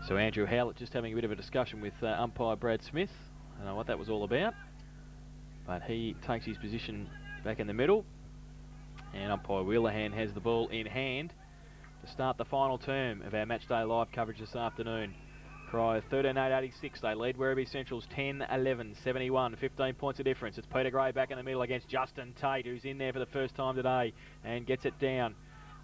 So Andrew Howlett just having a bit of a discussion with umpire Brad Smith. I don't know what that was all about, but he takes his position back in the middle, and umpire Wheelerhan has the ball in hand to start the final term of our Matchday Live coverage this afternoon. Corio 13-8-86. They lead Werribee Central's 10-11-71. 15 points of difference. It's Peter Gray back in the middle against Justin Tate, who's in there for the first time today and gets it down.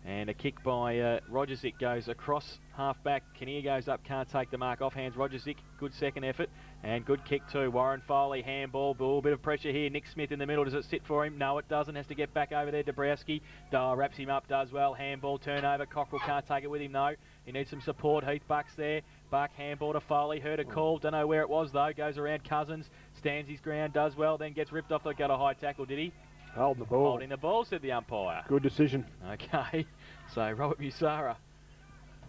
And a kick by Rogerzik goes across half-back. Kinnear goes up, can't take the mark. Off hands Rogerzik. Good second effort. And good kick too. Warren Foley, handball. Ball. Bit of pressure here. Nick Smith in the middle. Does it sit for him? No, it doesn't. Has to get back over there. Dabrowski. Wraps him up, does well. Handball, turnover. Cockrell can't take it with him, no. He needs some support. Heath Buck's there. Buck, handball to Foley. Heard a call. Don't know where it was, though. Goes around Cousins. Stands his ground. Does well. Then gets ripped off. They got a high tackle, did he? Holding the ball. Holding the ball, said the umpire. Good decision. Okay. So Robert Musara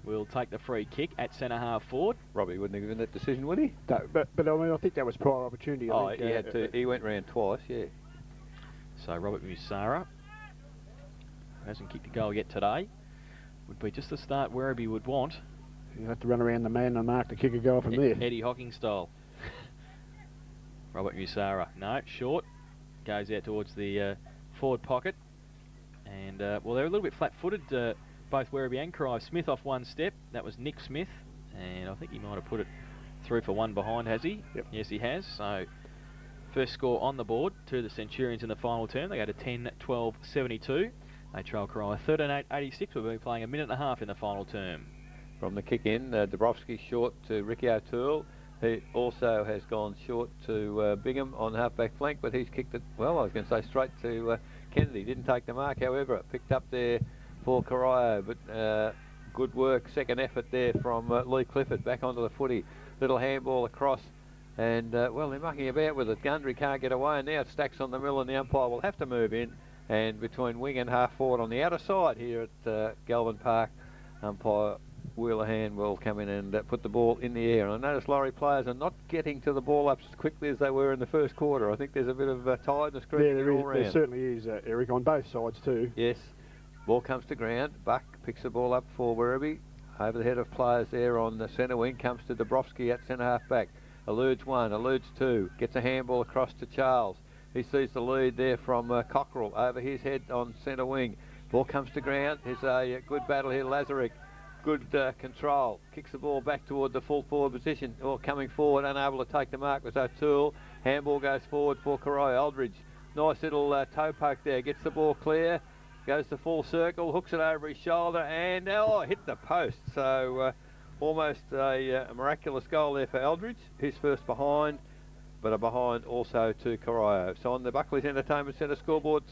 will take the free kick at centre-half forward. Robbie wouldn't have given that decision, would he? No, but I mean, I think that was prior opportunity. I think, he had to. He went round twice, yeah. So Robert Musara, who hasn't kicked a goal yet today, would be just the start Werribee would want. You have to run around the man and mark to kick a goal from there. Eddie Hocking style. Robert Musara, no, short, goes out towards the forward pocket. And, well, they're a little bit flat-footed, both Werribee and Corio. Smith off one step. That was Nick Smith. And I think he might have put it through for one behind, has he? Yep. Yes, he has. So, first score on the board to the Centurions in the final term. They go to 10-12-72. They trail Corio 13-8-86. We'll be playing a minute and a half in the final term. From the kick in, Dabrowski short to Ricky O'Toole. He also has gone short to Bingham on half-back flank, but he's kicked it, well, I was going to say straight to Kennedy. Didn't take the mark, however. Picked up there for Corio, but good work, second effort there from Lee Clifford. Back onto the footy. Little handball across, and, well, they're mucking about with it. Gundry can't get away, and now it stacks on the middle, and the umpire will have to move in. And between wing and half forward on the outer side here at Galvin Park, umpire Wheelerhan will come in and put the ball in the air. And I notice Laurie players are not getting to the ball up as quickly as they were in the first quarter. I think there's a bit of tiredness creeping all round. There certainly is, Eric, on both sides too. Yes. Ball comes to ground. Buck picks the ball up for Werribee. Over the head of players there on the centre wing. Comes to Dabrowski at centre half back. Eludes one, eludes two. Gets a handball across to Charles. He sees the lead there from Cockrell over his head on centre wing. Ball comes to ground. Here's a good battle here, Lazarick. Good control. Kicks the ball back toward the full forward position. Or coming forward, unable to take the mark was O'Toole. Handball goes forward for Corio. Aldridge. Nice little toe poke there. Gets the ball clear. Goes to full circle. Hooks it over his shoulder and hit the post. So almost a miraculous goal there for Aldridge. His first behind, but a behind also to Corio. So on the Buckley's Entertainment Centre scoreboard,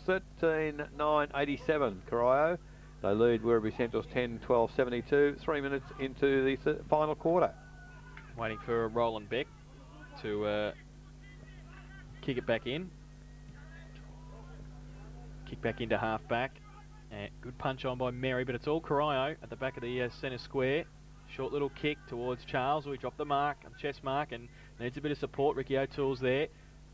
13-9-87 Corio. They lead Werribee Central's 10-12-72, 3 minutes into the final quarter. Waiting for Roland Beck to kick it back in. Kick back into half-back. Good punch on by Mary, but it's all Corio at the back of the centre square. Short little kick towards Charles, who he dropped the mark, chest mark, and needs a bit of support. Ricky O'Toole's there.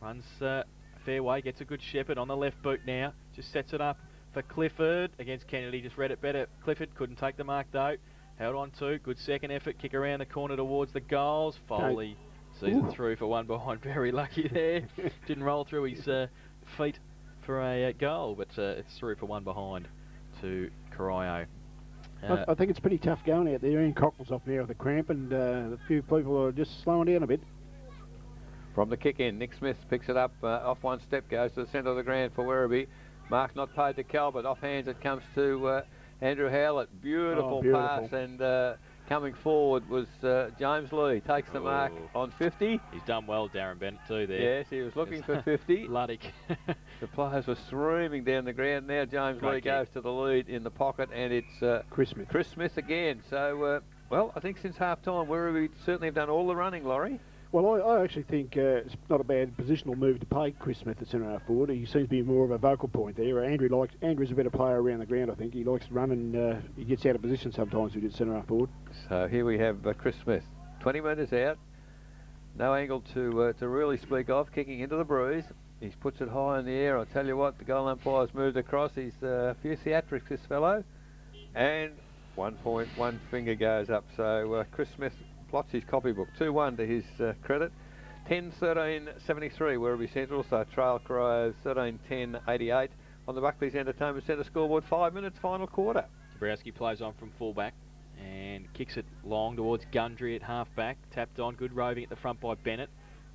Runs a fair way, gets a good shepherd on the left boot now. Just sets it up for Clifford against Kennedy. Just read it better. Clifford couldn't take the mark though. Held on to. Good second effort. Kick around the corner towards the goals. Foley sees it through for one behind. Very lucky there. Didn't roll through his feet for a goal, but it's through for one behind to Corio. I think it's pretty tough going out there. Ian Cockrell's off now with a cramp, and a few people are just slowing down a bit. From the kick in, Nick Smith picks it up off one step, goes to the centre of the ground for Werribee. Mark not paid to Calvert. Off hands it comes to Andrew Howlett. Beautiful pass, and coming forward was James Lee. Takes the mark on 50. He's done well, Darren Bennett, too, there. Yes, he was looking for 50. Luddick. The players were streaming down the ground. Now James Lee goes to the lead in the pocket, and it's Chris Smith. Chris Smith again. So, well, I think since half-time, we certainly have done all the running, Laurie. Well, I actually think it's not a bad positional move to play Chris Smith at centre half forward. He seems to be more of a vocal point there. Andrew's a better player around the ground, I think. He likes to run, and he gets out of position sometimes with his centre half forward. So here we have Chris Smith, 20 metres out. No angle to really speak of, kicking into the breeze. He puts it high in the air. I tell you what, the goal umpire's moved across. He's a few theatrics, this fellow. And 1 point, one finger goes up. So Chris Smith blots his copybook. 2-1 to his credit. 10-13-73 Werribee Central, so trail Corio 13-10-88 on the Buckley's Entertainment Centre scoreboard. 5 minutes, final quarter. Dabrowski plays on from fullback and kicks it long towards Gundry at half-back. Tapped on, good roving at the front by Bennett.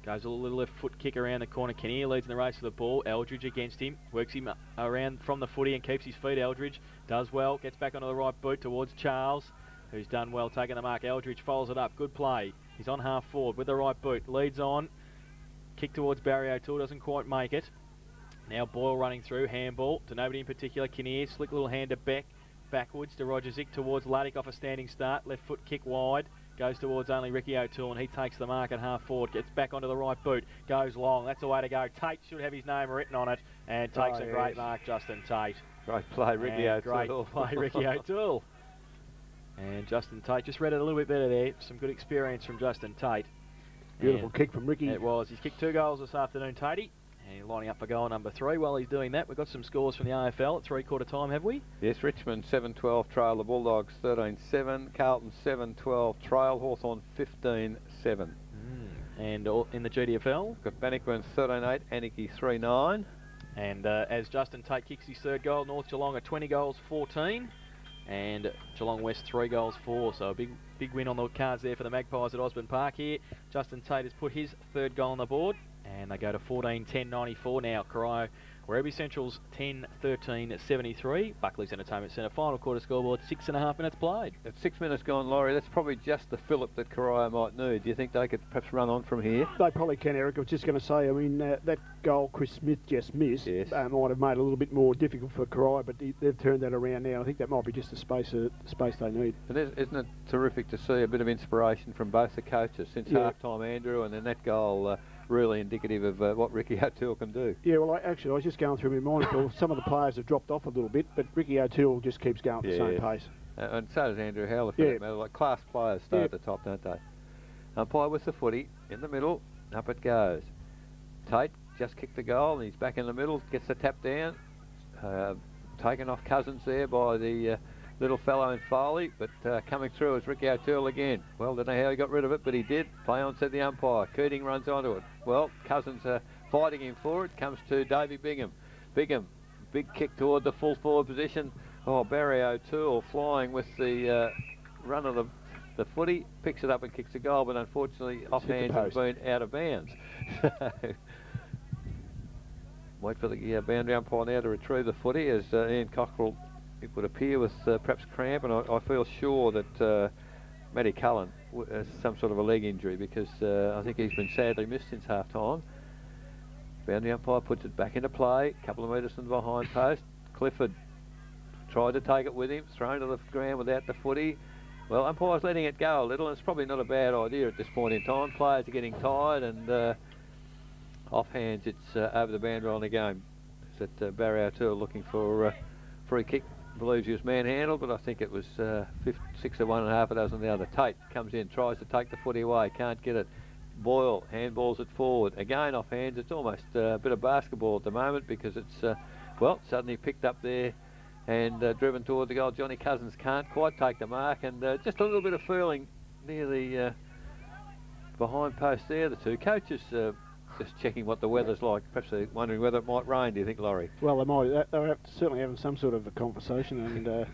Goes a little left foot kick around the corner. Kinnear leads in the race for the ball. Eldridge against him. Works him around from the footy and keeps his feet. Eldridge does well. Gets back onto the right boot towards Charles, who's done well taking the mark. Eldridge follows it up. Good play. He's on half forward with the right boot. Leads on. Kick towards Barry O'Toole. Doesn't quite make it. Now Boyle running through. Handball to nobody in particular. Kinnear. Slick little hand to Beck. Backwards to Rogerzik towards Laddick off a standing start. Left foot kick wide. Goes towards only Ricky O'Toole and he takes the mark at half forward. Gets back onto the right boot. Goes long. That's the way to go. Tate should have his name written on it and takes a great mark, Justin Tate. Great play, Ricky O'Toole. Great play, Ricky O'Toole. And Justin Tate just read it a little bit better there. Some good experience from Justin Tate. Beautiful kick from Ricky. It was. He's kicked 2 goals this afternoon, Tatey. And lining up for goal number 3. While he's doing that, we've got some scores from the AFL at 3/4 time, have we? Yes, Richmond 7-12 trail the Bulldogs 13-7. Carlton 7-12 trail Hawthorn 15-7. And in the GDFL? Got Bannockburn 13-8, Anarchy 3-9. And as Justin Tate kicks his 3rd goal, North Geelong are 20 goals 14. And Geelong West 3 goals 4. So a big win on the cards there for the Magpies at Osborne Park here. Justin Tate has put his 3rd goal on the board. And they go to 14-10-94 now. Corio, Werribee Central's 10-13-73. Buckley's Entertainment Centre final quarter scoreboard, 6.5 minutes played. At 6 minutes gone, Laurie, that's probably just the fillip that Corio might need. Do you think they could perhaps run on from here? They probably can, Eric. I was just going to say, I mean, that goal Chris Smith just missed might have made it a little bit more difficult for Corio, but they've turned that around now. I think that might be just the space they need. And isn't it terrific to see a bit of inspiration from both the coaches since half-time, Andrew, and then that goal really indicative of what Ricky O'Toole can do. Yeah, well, I was just going through my mind. Well, some of the players have dropped off a little bit, but Ricky O'Toole just keeps going at the same pace. And so does Andrew Howlett, for that matter. Like class players stay at the top, don't they? Umpire with the footy in the middle. Up it goes. Tate just kicked the goal, and he's back in the middle. Gets the tap down. Taken off Cousins there by the little fellow in Foley, but coming through is Ricky O'Toole again. Well, don't know how he got rid of it, but he did. Play on, said the umpire. Keating runs onto it. Well, Cousins fighting him for it. Comes to Davey Bingham. Bingham, big kick toward the full forward position. Oh, Barry O'Toole flying with the run of the footy. Picks it up and kicks a goal, but unfortunately offhand and been out of bounds. Wait for the boundary umpire now to retrieve the footy as Ian Cockrell, it would appear, with perhaps cramp, and I feel sure that Matty Cullen has some sort of a leg injury, because I think he's been sadly missed since half-time. Boundary umpire puts it back into play, a couple of metres from the behind post. Clifford tried to take it with him, thrown to the ground without the footy. Well, umpire's letting it go a little, and it's probably not a bad idea at this point in time. Players are getting tired, and offhands, it's over the boundary on the game. Is that Barry O'Toole looking for a free kick? Believes he was manhandled, but I think it was 6 to 1 and half a dozen the other. Tate comes in, tries to take the footy away, can't get it. Boyle handballs it forward. Again off hands. It's almost a bit of basketball at the moment, because it's, well, suddenly picked up there and driven toward the goal. Johnny Cousins can't quite take the mark, and just a little bit of feeling near the behind post there. The two coaches just checking what the weather's like. Perhaps they're wondering whether it might rain, do you think, Laurie? Well, they might. They're certainly having some sort of a conversation, and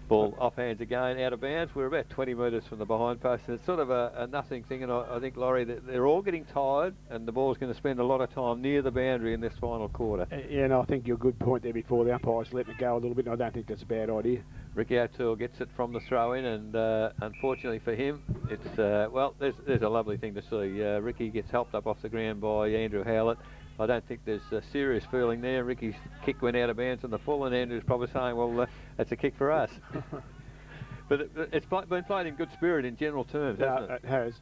ball off hands again, out of bounds. We're about 20 metres from the behind post, and it's sort of a nothing thing, and I think, Laurie, that they're all getting tired, and the ball's going to spend a lot of time near the boundary in this final quarter. Yeah, no, I think you're a good point there before. The umpire's letting it go a little bit, and I don't think that's a bad idea. Ricky O'Toole gets it from the throw-in, and unfortunately for him, it's, well, there's a lovely thing to see. Ricky gets helped up off the ground by Andrew Howlett. I don't think there's a serious feeling there. Ricky's kick went out of bounds in the full, and Andrew's probably saying, well, that's a kick for us. But it's been played in good spirit in general terms, hasn't it? It has.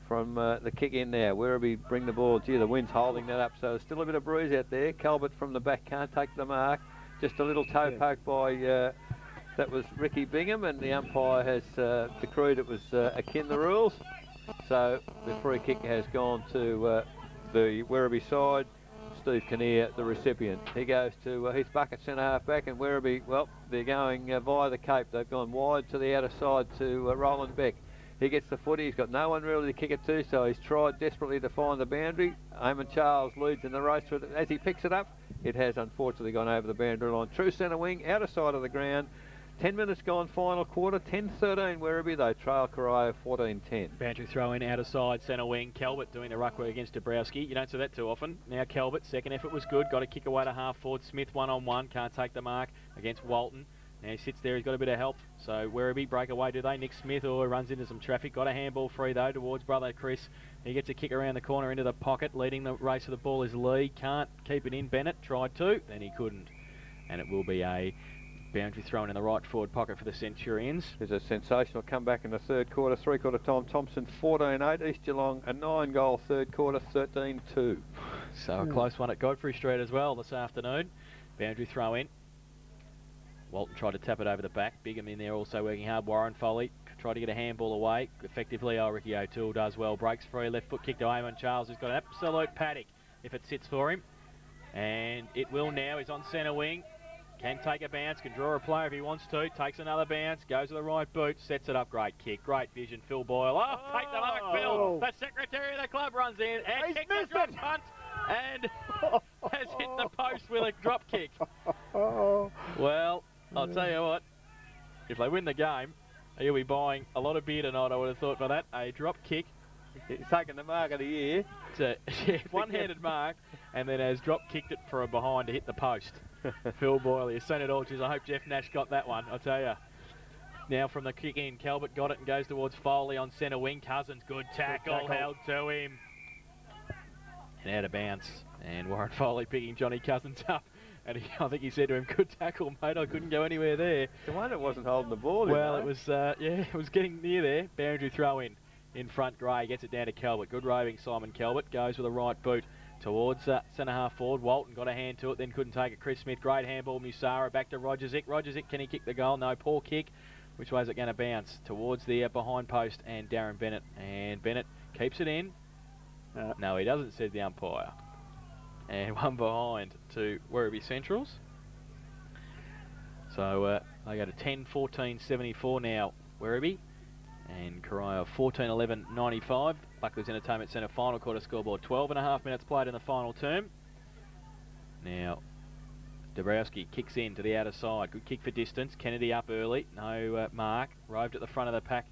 From the kick in now, Werribee bring the ball. Gee, the wind's holding that up, so there's still a bit of breeze out there. Calvert from the back can't take the mark. Just a little toe poke by, that was Ricky Bingham, and the umpire has decreed it was akin the rules. So the free kick has gone to the Werribee side. Steve Kinnear, the recipient. He goes to Heath Bucket, centre half back, and Werribee, well, they're going via the Cape. They've gone wide to the outer side to Roland Beck. He gets the footy. He's got no one really to kick it to, so he's tried desperately to find the boundary. Eamon Charles leads in the race with it. As he picks it up, it has unfortunately gone over the boundary line. True centre wing, outer side of the ground. 10 minutes gone, final quarter. 10-13 Werribee. They trail Corio 14-10. Boundary throw in, outer side, centre wing. Calvert doing the ruck work against Dabrowski. You don't see that too often. Now Calvert, second effort was good. Got a kick away to half forward. Smith one-on-one. Can't take the mark against Walton. Now he sits there, he's got a bit of help. So Werribee break away, do they? Nick Smith runs into some traffic. Got a handball free though towards brother Chris. He gets a kick around the corner into the pocket. Leading the race of the ball is Lee. Can't keep it in. Bennett tried to, then he couldn't. And it will be a boundary thrown in the right forward pocket for the Centurions. There's a sensational comeback in the third quarter. Three-quarter time, Thompson 14-8. East Geelong a 9-goal third quarter, 13-2. So a close one at Godfrey Street as well this afternoon. Boundary throw in. Walton tried to tap it over the back. Bigham in there also working hard. Warren Foley tried to get a handball away. Effectively, Ricky O'Toole does well. Breaks free. Left foot kick to Eamon Charles, who's got an absolute paddock if it sits for him. And it will now. He's on centre wing. Can take a bounce. Can draw a player if he wants to. Takes another bounce. Goes to the right boot. Sets it up. Great kick. Great vision. Phil Boyle. Oh, take the mark, Phil. The secretary of the club runs in and kicks the drop punt and has hit the post with a drop kick. Well, I'll tell you what, if they win the game, he'll be buying a lot of beer tonight, I would have thought, for that. A drop kick. He's taken the mark of the year. It's a one-handed mark, and then has drop kicked it for a behind to hit the post. Phil Boyle, you've seen it all. Geez, I hope Jeff Nash got that one, I'll tell you. Now from the kick in, Calvert got it and goes towards Foley on centre wing. Cousins, good tackle, held to him. And out of bounds. And Warren Foley picking Johnny Cousins up. And I think he said to him, good tackle, mate, I couldn't go anywhere there. The one that wasn't holding the ball. Well, it was, it was getting near there. Boundary throw in front. Gray gets it down to Calvert. Good roving Simon Calvert. Goes with a right boot towards centre half forward. Walton got a hand to it, then couldn't take it. Chris Smith, great handball. Musara back to Rogerzik. Rogerzik, can he kick the goal? No, poor kick. Which way is it going to bounce? Towards the behind post and Darren Bennett. And Bennett keeps it in. No, he doesn't, said the umpire. And one behind to Werribee Centrals. So they go to 10-14-74 now, Werribee. And Corio 14-11-95. Buckley's Entertainment Centre final quarter scoreboard. 12.5 minutes played in the final term. Now, Dabrowski kicks in to the outer side. Good kick for distance. Kennedy up early. No mark. Roved at the front of the pack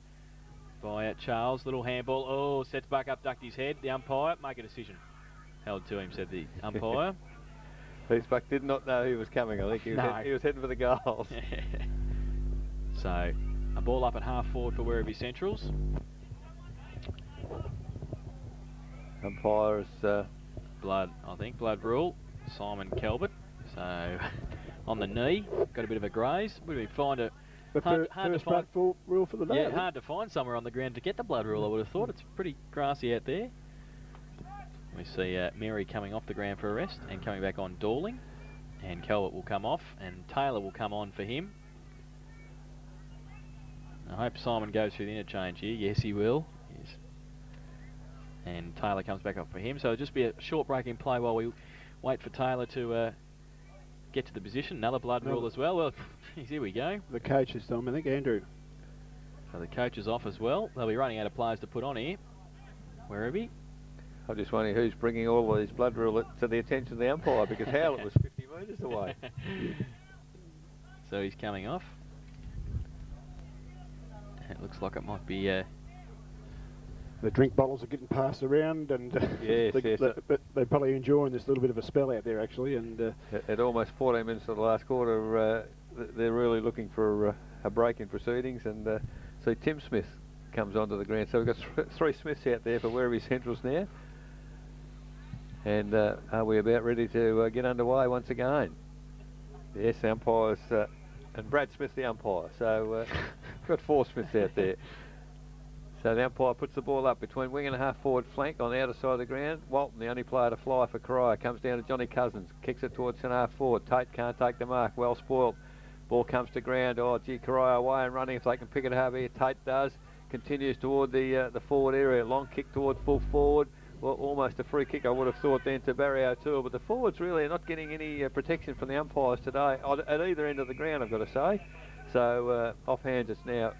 by Charles. Little handball. Oh, sets back up, ducked his head. The umpire, make a decision. Held to him, said the umpire. Peacebuck did not know he was coming. I think he was heading for the goals. So, a ball up at half forward for Werribee Centrals. Umpire is blood, I think. Blood rule. Simon Calvert. So, on the knee. Got a bit of a graze. Would be fine to... Hard to find full rule for the day. Yeah, hard to find somewhere on the ground to get the blood rule, I would have thought. It's pretty grassy out there. We see Mary coming off the ground for a rest and coming back on Dorling. And Calvert will come off and Taylor will come on for him. I hope Simon goes through the interchange here. Yes, he will. Yes. And Taylor comes back up for him. So it'll just be a short break in play while we wait for Taylor to get to the position. Another blood rule as well. Well, here we go. The coach this time, I think, Andrew. So the coach is off as well. They'll be running out of players to put on here. Werribee. I'm just wondering who's bringing all of these blood rule to the attention of the umpire, because Howlett was 50 metres away. So he's coming off. It looks like it might be... the drink bottles are getting passed around, and but they're probably enjoying this little bit of a spell out there, actually. And at almost 14 minutes of the last quarter, they're really looking for a break in proceedings, and so Tim Smith comes onto the ground. So we've got three Smiths out there for Werribee Centrals now. And are we about ready to get underway once again? Yes, the umpires, and Brad Smith the umpire. So we've got four Smiths out there. So the umpire puts the ball up between wing and a half forward flank on the outer side of the ground. Walton, the only player to fly for Corio, comes down to Johnny Cousins, kicks it towards centre half forward. Tate can't take the mark, well spoiled. Ball comes to ground. Oh, gee, Corio away and running if they can pick it up here. Tate does. Continues toward the forward area. Long kick toward full forward. Well, almost a free kick, I would have thought, then to Barry O'Toole. But the forwards really are not getting any protection from the umpires today at either end of the ground, I've got to say. So offhands, it's now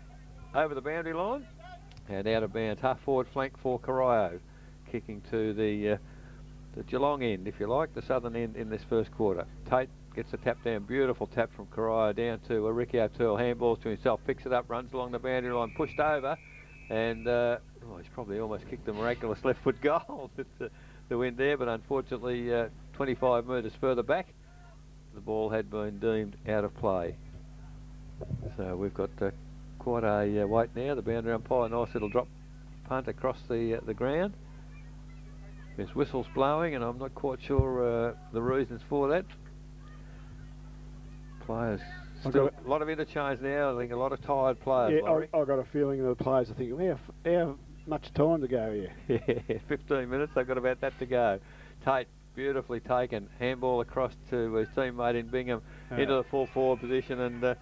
over the boundary line. And out of bounds, half forward flank for Corio, kicking to the Geelong end, if you like, the southern end in this first quarter. Tate gets a tap down, beautiful tap from Corio down to Ricky O'Toole, handballs to himself, picks it up, runs along the boundary line, pushed over, and he's probably almost kicked a miraculous left foot goal with the wind there, but unfortunately 25 metres further back, the ball had been deemed out of play. So we've got quite a wait now. The boundary umpire, nice little drop punt across the ground. There's whistles blowing, and I'm not quite sure the reasons for that. Players, still a lot of interchange now. I think a lot of tired players. Yeah, I've got a feeling the players are thinking, how much time to go here? Yeah, 15 minutes. They've got about that to go. Tate, beautifully taken. Handball across to his teammate in Bingham into the full forward position, and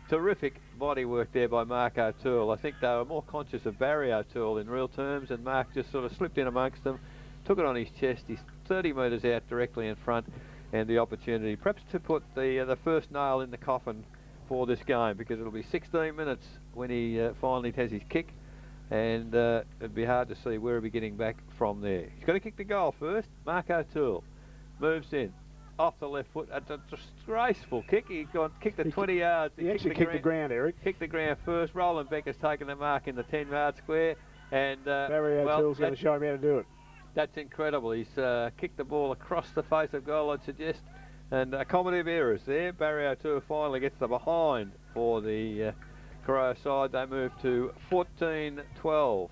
terrific body work there by Mark O'Toole. I think they were more conscious of Barry O'Toole in real terms, and Mark just sort of slipped in amongst them, took it on his chest. He's 30 metres out directly in front, and the opportunity perhaps to put the first nail in the coffin for this game, because it'll be 16 minutes when he finally has his kick, and it'd be hard to see Werribee getting back from there. He's got to kick the goal first. Mark O'Toole moves in off the left foot. A disgraceful kick. He kicked it 20 yards. He actually kicked the ground, Eric. Kicked the ground first. Roland Becker's taken the mark in the 10-yard square, and Barry O'Toole's going to show him how to do it. That's incredible. He's kicked the ball across the face of goal, I'd suggest, and accommodative errors there. Barry O'Toole finally gets the behind for the Corio side. They move to 14-12.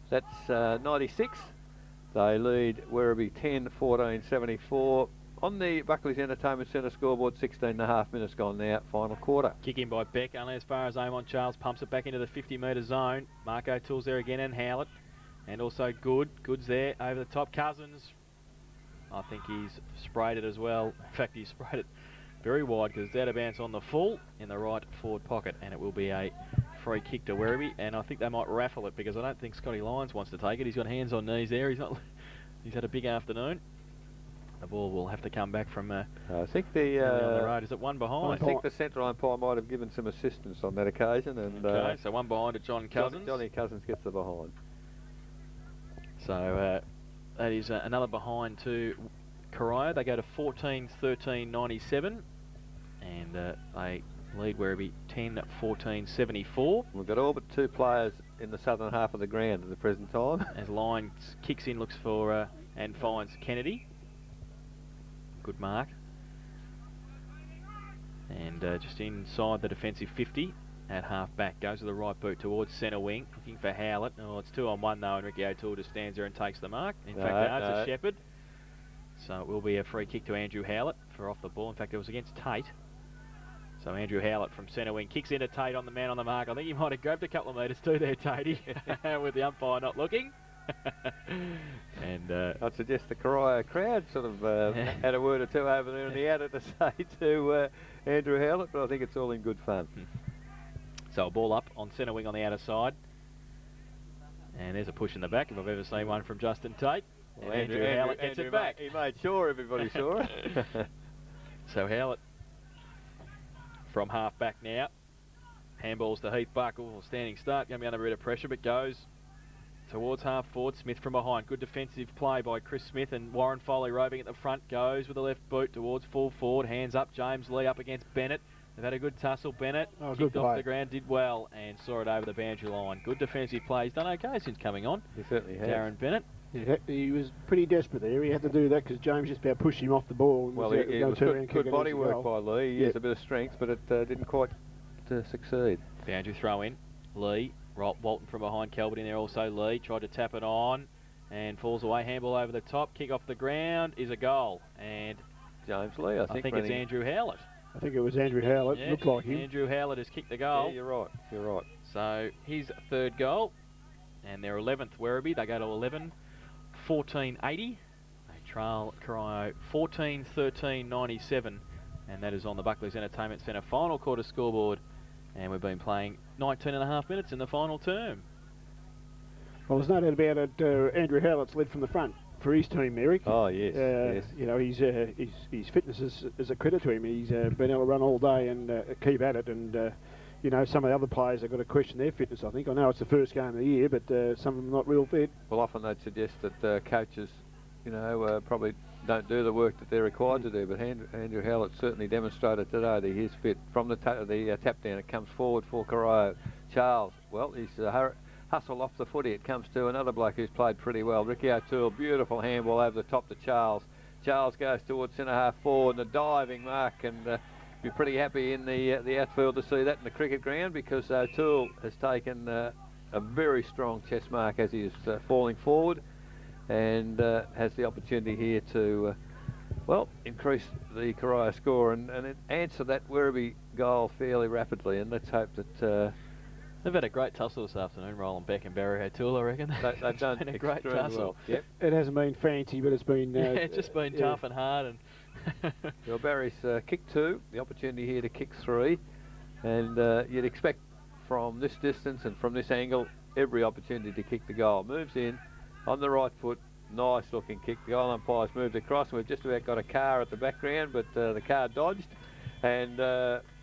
That's 96. They lead Werribee 10-14-74. On the Buckley's Entertainment Centre scoreboard, 16.5 minutes gone now, final quarter. Kick in by Beck, only as far as Amon Charles pumps it back into the 50-metre zone. Mark O'Toole's there again, and Howlett. And also Good's there over the top. Cousins, I think he's sprayed it as well. In fact, he sprayed it very wide because it's out of bounds on the full in the right forward pocket, and it will be a free kick to Werribee. And I think they might raffle it because I don't think Scotty Lyons wants to take it. He's got hands on knees there. He's had a big afternoon. The ball will have to come back from I think on the road. Is it one behind? I think the centre umpire might have given some assistance on that occasion. And okay, so one behind to John Cousins. Johnny Cousins gets the behind. So that is another behind to Corio. They go to 14-13-97, and they lead Werribee 10-14-74. We've got all but two players in the southern half of the ground at the present time. As Lyons kicks in, looks for and finds Kennedy. Good mark. And just inside the defensive 50 at half back. Goes to the right boot towards centre wing, looking for Howlett. Oh, it's 2-on-1 though, and Ricky O'Toole just stands there and takes the mark. In fact, it's a Shepherd. So it will be a free kick to Andrew Howlett for off the ball. In fact, it was against Tate. So Andrew Howlett from centre wing kicks into Tate on the man on the mark. I think he might have grabbed a couple of metres too there, Tatey, with the umpire not looking. And I'd suggest the Corio crowd sort of had a word or two over there in the outer to say to Andrew Howlett, but I think it's all in good fun. So a ball up on centre wing on the outer side. And there's a push in the back, if I've ever seen one from Justin Tate. Well, Andrew Howlett gets it back. He made sure everybody saw it. So Howlett from half back now. Handballs to Heath Buckle, standing start, going to be under a bit of pressure, but goes towards half forward. Smith from behind. Good defensive play by Chris Smith, and Warren Foley roving at the front. Goes with the left boot towards full forward. Hands up. James Lee up against Bennett. They've had a good tussle. Bennett kicked off the ground, did well, and saw it over the boundary line. Good defensive play. He's done okay since coming on. He certainly has. Darren Bennett. He was pretty desperate there. He had to do that because James just about pushed him off the ball. Well, it was good body work by Lee. He has a bit of strength, but it didn't quite succeed. Boundary throw in. Lee. Walton from behind. Calvert in there also. Lee tried to tap it on and falls away. Handball over the top. Kick off the ground is a goal. And James Lee, I think it's Andrew Howlett. I think it was Andrew Howlett. Yeah, looked like him. Andrew Howlett has kicked the goal. Yeah, you're right. You're right. So his third goal, and their 11th Werribee. They go to 11-14-80. They trail Corio 14-13-97, and that is on the Buckley's Entertainment Centre final quarter scoreboard. And we've been playing 19.5 minutes in the final term. Well, there's no doubt about it. Andrew Howlett's led from the front for his team, Eric. Oh, yes. Yes. You know, his fitness is a credit to him. He's been able to run all day and keep at it, and you know, some of the other players have got to question their fitness, I think. I know it's the first game of the year, but some of them not real fit. Well, often they'd suggest that coaches, you know, probably don't do the work that they're required to do, but Andrew Howlett certainly demonstrated today that he's fit. From the tap down, it comes forward for Corio. Charles, well, he's hustled off the footy. It comes to another bloke who's played pretty well. Ricky O'Toole, beautiful handball over the top to Charles. Charles goes towards centre half forward and a diving mark, and be pretty happy in the outfield to see that in the cricket ground, because O'Toole has taken a very strong chest mark as he is falling forward, and has the opportunity here to well, increase the Corio score and answer that Werribee goal fairly rapidly, and let's hope that they've had a great tussle this afternoon, Roland Beck and Barry O'Toole, I reckon. They've done been a great tussle. well. Yep. It hasn't been fancy, but it's been... yeah, it's just been tough and hard. And well, Barry's kicked 2, the opportunity here to kick 3, and you'd expect from this distance and from this angle every opportunity to kick the goal. Moves in on the right foot, nice looking kick. The goal umpire's moved across, and we've just about got a car at the background, but the car dodged, and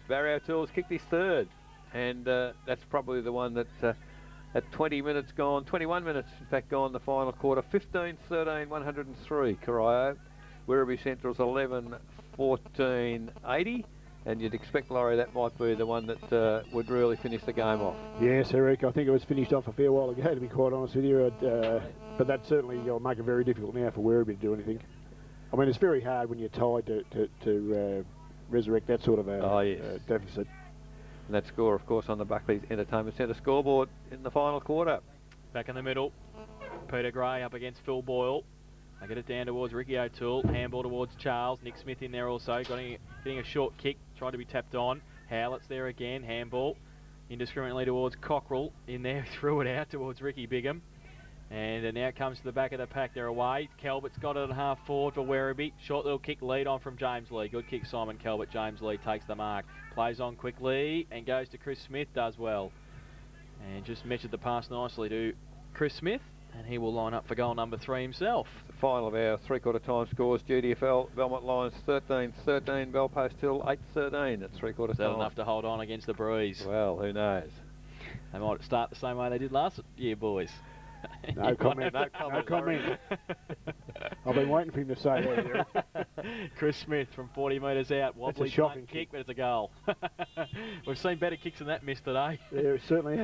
Barry O'Toole's kicked his 3rd. And that's probably the one that at 20 minutes gone, 21 minutes in fact gone the final quarter, 15-13, 103 Corio. Werribee Central's 11-14, 80. And you'd expect, Laurie, that might be the one that would really finish the game off. Yes, Eric, I think it was finished off a fair while ago, to be quite honest with you. But that certainly will make it very difficult now for Werribee to do anything. I mean, it's very hard when you're tied to resurrect that sort of a deficit. And that score, of course, on the Buckley's Entertainment Centre scoreboard in the final quarter. Back in the middle, Peter Gray up against Phil Boyle. They get it down towards Ricky O'Toole. Handball towards Charles. Nick Smith in there also. Getting a short kick. Tried to be tapped on. Howlett's there again. Handball. Indiscriminately towards Cockrell. In there. Threw it out towards Ricky Bigham. And now it comes to the back of the pack. They're away. Calvert's got it at half forward for Werribee. Short little kick lead on from James Lee. Good kick, Simon Calvert. James Lee takes the mark. Plays on quickly and goes to Chris Smith. Does well. And just measured the pass nicely to Chris Smith. And he will line up for goal number 3 himself. The final of our three-quarter time scores. GDFL, Belmont Lions 13-13, Belpost Hill 8-13 at three-quarter time. Is that enough to hold on against the breeze? Well, who knows? They might start the same way they did last year, boys. No comment. No comment. I've been waiting for him to say that. Chris Smith from 40 metres out. Wobbly shocking kick, but it's a goal. We've seen better kicks than that missed today. Yeah, certainly.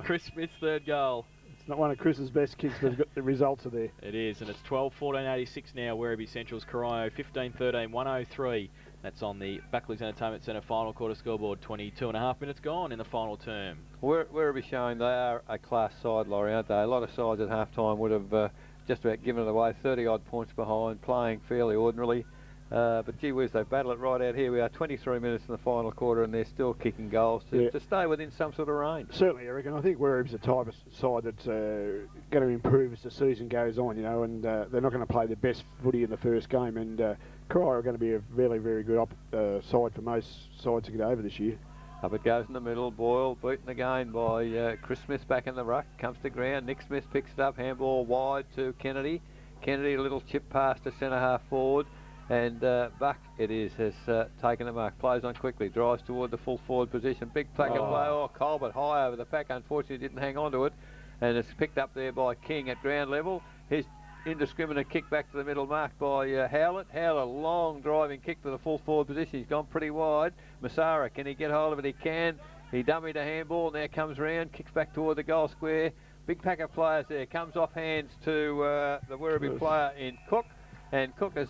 Chris Smith's 3rd goal. It's not one of Chris's best kicks, but the results are there. It is, and it's 12-14-86 now. Werribee Central's Corio 15-13, 103. That's on the Buckley's Entertainment Centre final quarter scoreboard. 22.5 minutes gone in the final term. Werribee showing they are a class side, Laurie, aren't they? A lot of sides at half-time would have just about given it away, 30-odd points behind, playing fairly ordinarily. But gee whiz, they battle it right out here. We are 23 minutes in the final quarter, and they're still kicking goals to stay within some sort of range. Certainly, Eric, and I think Werribee's the type of side that's going to improve as the season goes on, you know, and they're not going to play the best footy in the first game, and Corio are going to be a very, very good side for most sides to get over this year. Up it goes in the middle. Boyle beaten again by Chris Smith back in the ruck. Comes to ground. Nick Smith picks it up. Handball wide to Kennedy. Kennedy, a little chip pass to centre half forward. And Buck, it is, has taken the mark. Plays on quickly. Drives toward the full forward position. Big plaque of play. Oh, Colbert high over the pack. Unfortunately didn't hang on to it. And it's picked up there by King at ground level. His indiscriminate kick back to the middle mark by Howlett. Howlett, long driving kick to the full forward position. He's gone pretty wide. Masara, can he get hold of it? He can. He dummied a handball. Now comes round, kicks back toward the goal square. Big pack of players there. Comes off hands to the Werribee player in Cook. And Cook has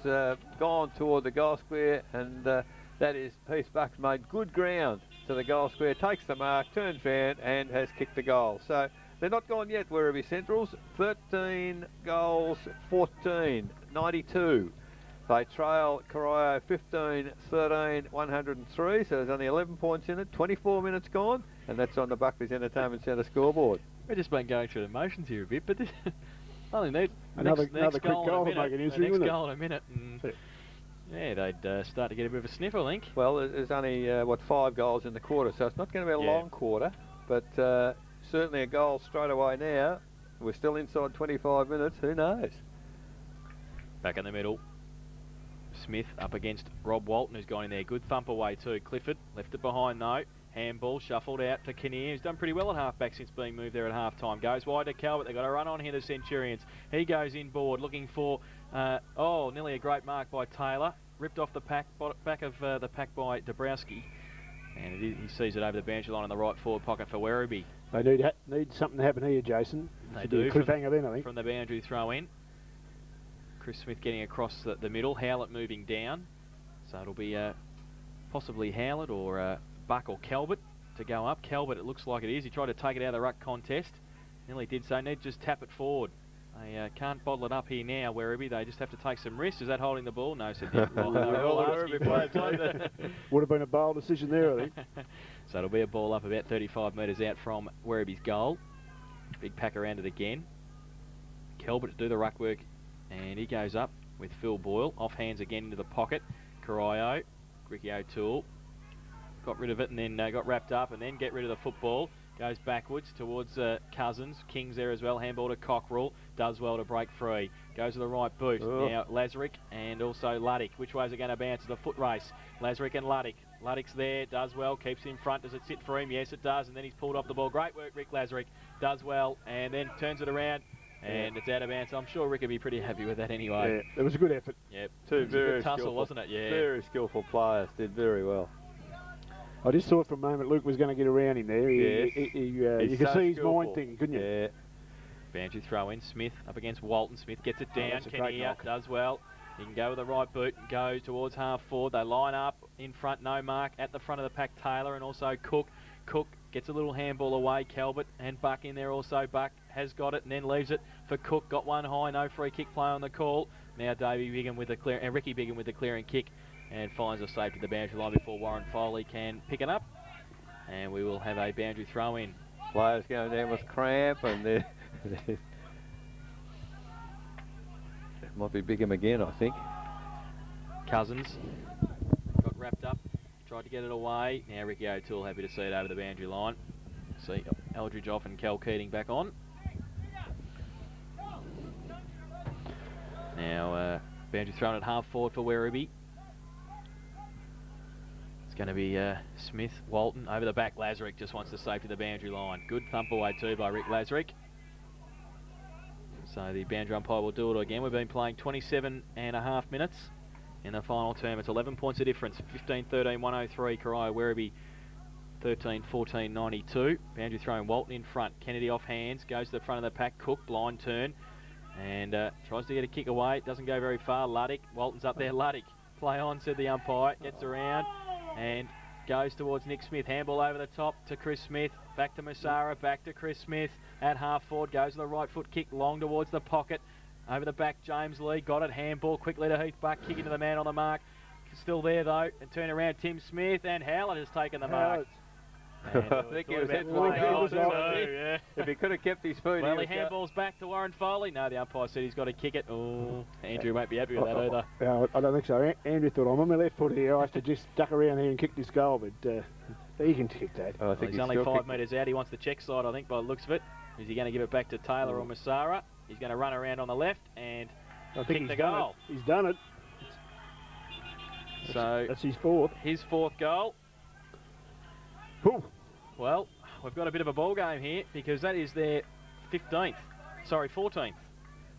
gone toward the goal square. And that is Heath Bucks made good ground to the goal square. Takes the mark, turns round and has kicked the goal. So they're not gone yet, Werribee Centrals. 13 goals, 14, 92. They trail Corio 15-13, 103. So there's only 11 points in it. 24 minutes gone. And that's on the Buckley's Entertainment Centre scoreboard. We've just been going through the motions here a bit, but this only need another next quick goal in a minute. to make it Next interesting, goal in a minute. And yeah, they'd start to get a bit of a sniff, I think. Well, there's only, 5 goals in the quarter. So it's not going to be a long quarter. But certainly a goal straight away now. We're still inside 25 minutes. Who knows? Back in the middle. Smith up against Rob Walton, who's gone in there. Good thump away too. Clifford left it behind though. Handball shuffled out to Kinnear, who's done pretty well at half-back since being moved there at half-time. Goes wide to Calvert. They've got a run on here, the Centurions. He goes inboard looking for, nearly a great mark by Taylor. Ripped off the back of the pack by Dabrowski. And he sees it over the boundary line in the right forward pocket for Werribee. They need something to happen here, Jason. They Should do. be a cliffhanger then, I think. From the boundary throw in. Chris Smith getting across the middle. Howlett moving down. So it'll be possibly Howlett or Buck or Calvert to go up. Calvert, it looks like it is. He tried to take it out of the ruck contest. Nearly did so. Need to just tap it forward. They can't bottle it up here now, Werribee. They just have to take some risks. Is that holding the ball? No, said Would have been a bold decision there, I think. So it'll be a ball up about 35 metres out from Werribee's goal. Big pack around it again. Calvert to do the ruck work, and he goes up with Phil Boyle. Off hands again into the pocket. Corio, Ricky O'Toole. Got rid of it and then got wrapped up and then get rid of the football. Goes backwards towards Cousins. King's there as well. Handball to Cockrell. Does well to break free. Goes to the right boot. Oh. Now Lazarick and also Luddick. Which way is it going to bounce? The foot race. Lazarick and Luddick. Luddick's there. Does well. Keeps in front. Does it sit for him? Yes, it does. And then he's pulled off the ball. Great work, Rick Lazarick. Does well and then turns it around. And it's out of bounds. I'm sure Rick would be pretty happy with that anyway. Yeah, it was a good effort. Yep. Two very tussle, skillful, wasn't it? Yeah. Very skillful players. Did very well. I just thought for a moment Luke was going to get around him there. Yes. You could see his mind thinking, couldn't you? Yeah. Boundary throw in. Smith up against Walton. Smith gets it down. Kinnear does well. He can go with the right boot and go towards half forward. They line up in front. No mark. At the front of the pack, Taylor and also Cook. Cook gets a little handball away. Calvert and Buck in there also. Buck has got it and then leaves it for Cook. Got one high. No free kick play on the call. Now Davey Bigham with the clear and Ricky Bigham with the clearing kick. And finds a save to the boundary line before Warren Foley can pick it up. And we will have a boundary throw in. Players going down with cramp and it might be Bigham again, I think. Cousins got wrapped up, tried to get it away. Now Ricky O'Toole happy to see it over the boundary line. See Eldridge off and Cal Keating back on. Now boundary thrown at half forward for Werribee. It's going to be Smith, Walton, over the back. Lazarick just wants to save to the boundary line. Good thump away too by Rick Lazarick. So the boundary umpire will do it again. We've been playing 27.5 minutes in the final term. It's 11 points of difference. 15-13, 103. Corio Werribee 13-14, 92. Boundary throwing Walton in front. Kennedy off hands. Goes to the front of the pack. Cook, blind turn. And tries to get a kick away. Doesn't go very far. Luddick. Walton's up there. Luddick. Play on, said the umpire. Gets around and goes towards Nick Smith. Handball over the top to Chris Smith. Back to Masara. Back to Chris Smith. At half forward. Goes to the right foot kick. Long towards the pocket. Over the back, James Lee. Got it. Handball quickly to Heath Buck. Kicking to the man on the mark. Still there though. And turn around Tim Smith. And Howlett has taken the mark. I think he was head for the goal too. Yeah. If he could have kept his feet. Well, he handballs back to Warren Foley. No, the umpire said he's got to kick it. Oh, Andrew won't be happy with that either. I don't think so. Andrew thought, I'm on my left foot here. I have to just duck around here and kick this goal, but he can kick that. I think he's only 5 metres out. He wants the check side, I think, by the looks of it. Is he going to give it back to Taylor or Masara? He's going to run around on the left and kick the goal. He's done it. So that's his fourth. His fourth goal. Whew. Well, we've got a bit of a ball game here because that is their 14th.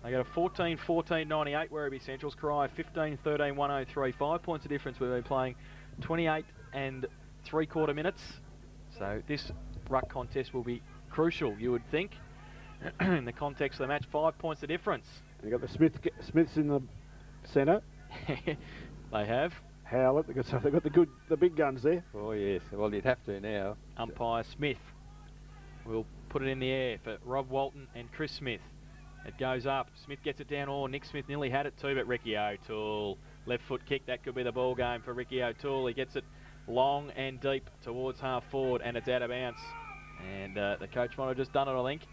They got a 14-14-98 Werribee Central's. Corio 15-13, 103. 5 points of difference. We've been playing 28 and 3/4 minutes. So this ruck contest will be crucial, you would think, in the context of the match. 5 points of difference. They got the Smiths in the centre. They have. Howlett, they've got the big guns there. Oh yes, well you'd have to now. Umpire Smith will put it in the air for Rob Walton and Chris Smith. It goes up. Smith gets it down. Oh, Nick Smith nearly had it too, but Ricky O'Toole, left foot kick. That could be the ball game for Ricky O'Toole. He gets it long and deep towards half forward, and it's out of bounds. And the coach might have just done it, I think.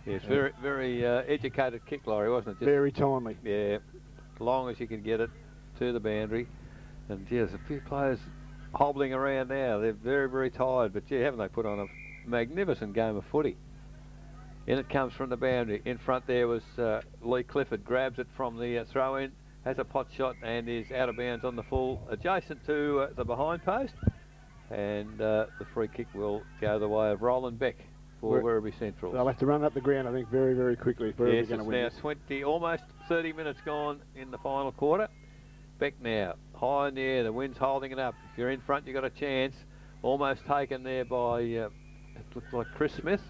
Yes, very educated kick, Laurie, wasn't it? Just, very timely. Yeah, as long as you can get it to the boundary. And yeah, there's a few players hobbling around now. They're very, very tired. But yeah, haven't they put on a magnificent game of footy? In it comes from the boundary. In front there was Lee Clifford. Grabs it from the throw-in. Has a pot shot and is out of bounds on the full, adjacent to the behind post. and the free kick will go the way of Roland Beck for Werribee Central. They'll have to run up the ground, I think, very, very quickly if Werribee Yes, going to it's win now this. 20, almost 30 minutes gone in the final quarter. Beck now, high in the air, the wind's holding it up. If you're in front, you've got a chance. Almost taken there by, it looked like Chris Smith.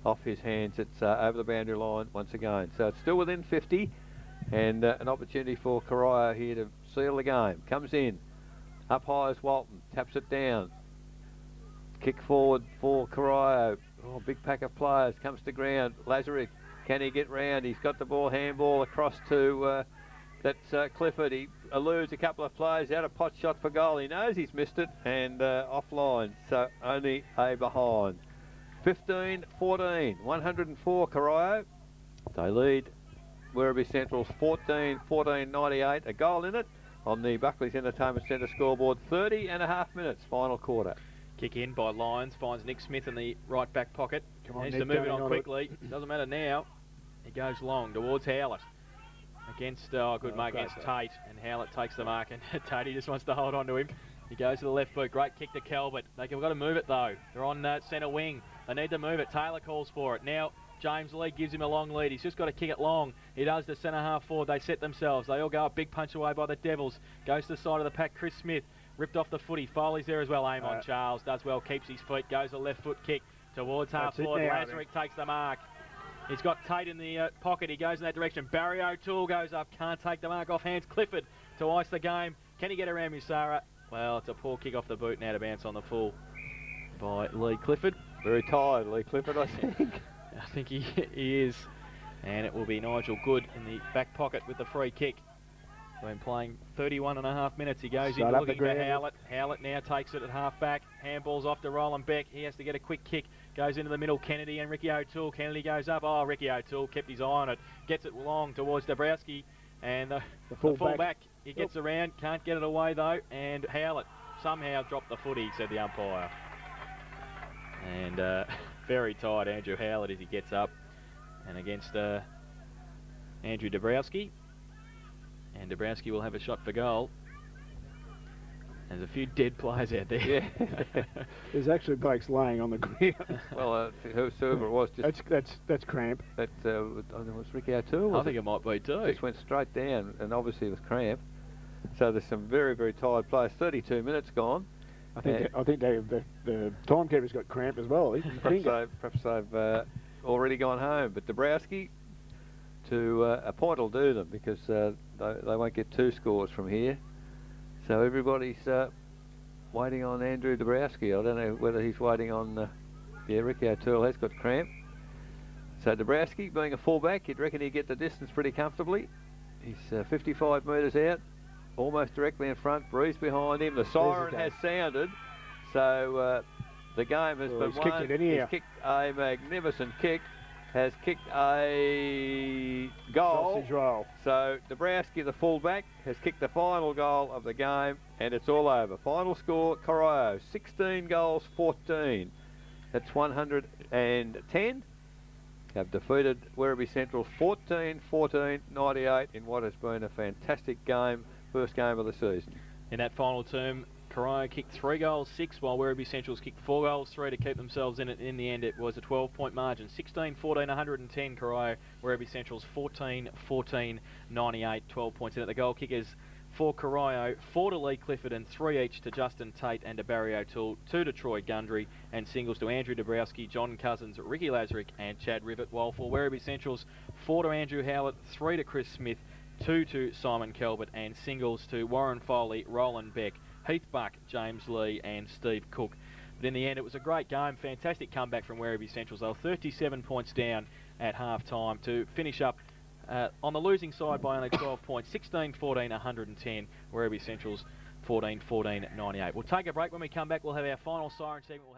Off his hands, it's over the boundary line once again. So it's still within 50, and an opportunity for Corio here to seal the game. Comes in, up high as Walton, taps it down. Kick forward for Corio. Oh, big pack of players, comes to ground. Lazarick, can he get round? He's got the ball, handball across to, that's Clifford. He eludes a couple of players, out a pot shot for goal. He knows he's missed it, and offline, so only a behind. 15-14, 104 Corio. They lead Werribee Central's 14-98, a goal in it on the Buckley's Entertainment Centre scoreboard. 30.5 minutes, final quarter. Kick in by Lyons, finds Nick Smith in the right back pocket. Come on, Needs Nick, to move it going on quickly. Doesn't matter now. He goes long towards Howlett. Against, good mark against Tate, and Howlett takes the mark, and Tate just wants to hold on to him. He goes to the left boot, great kick to Calvert. They've got to move it though. They're on centre wing. They need to move it. Taylor calls for it. Now James Lee gives him a long lead. He's just got to kick it long. He does the centre half forward. They set themselves. They all go a big punch away by the Devils. Goes to the side of the pack. Chris Smith ripped off the footy. Foley's there as well. Aim on Charles. Does well. Keeps his feet. Goes a left foot kick towards half forward. Lazarick takes the mark. He's got Tate in the pocket. He goes in that direction. Barry O'Toole goes up. Can't take the mark off hands. Clifford to ice the game. Can he get around Musara? Well, it's a poor kick off the boot and out of bounce on the full by Lee Clifford. Very tired, Lee Clifford, I think. I think he is. And it will be Nigel Good in the back pocket with the free kick. Been playing 31.5 minutes. He goes in looking for Howlett. Howlett now takes it at half back. Handball's off to Roland Beck. He has to get a quick kick. Goes into the middle. Kennedy and Ricky O'Toole. Kennedy goes up. Oh, Ricky O'Toole kept his eye on it. Gets it long towards Dabrowski. And the full back. He gets around. Can't get it away though. And Howlett somehow dropped the footy, said the umpire. And very tired Andrew Howlett as he gets up. And against Andrew Dabrowski. And Dabrowski will have a shot for goal. There's a few dead players out there. Yeah. There's actually blokes laying on the ground. Well, whoever it was, just that's cramp. That was Ricky O'Toole. I think it might be too. Just went straight down, and obviously with cramp. So there's some very, very tired players. 32 minutes gone. I think the timekeeper's got cramp as well. Perhaps they've already gone home. But Dabrowski, to a point will do them, because they won't get 2 scores from here. So everybody's waiting on Andrew Dabrowski. I don't know whether he's waiting on... Ricky O'Toole has got cramp. So Dabrowski, being a fullback, you'd reckon he'd get the distance pretty comfortably. He's 55 metres out, almost directly in front. Breeze behind him. The siren has sounded. So the game has been won. He's kicked a magnificent kick. Has kicked a goal. So Dabrowski, the fullback, has kicked the final goal of the game, and it's all over. Final score, Corio, 16 goals, 14. That's 110. Have defeated Werribee Central 14-98 in what has been a fantastic game, first game of the season. In that final term, Corio kicked 3 goals, 6, while Werribee Central's kicked 4 goals, 3 to keep themselves in it. In the end, it was a 12-point margin. 16-14, 110 Corio. Werribee Central's 14-14, 98, 12 points in it. The goal kickers for Corio, 4 to Lee Clifford and 3 each to Justin Tate and to Barry O'Toole, 2 to Troy Gundry, and singles to Andrew Dabrowski, John Cousins, Ricky Lazarick and Chad Rivet. While for Werribee Central's, 4 to Andrew Howlett, 3 to Chris Smith, 2 to Simon Calvert, and singles to Warren Foley, Roland Beck, Heath Buck, James Lee and Steve Cook. But in the end, it was a great game. Fantastic comeback from Werribee Central. They were 37 points down at half-time to finish up on the losing side by only 12 points. 16-14, 110. Werribee Central's 14-14, 98. We'll take a break. When we come back, we'll have our final siren segment.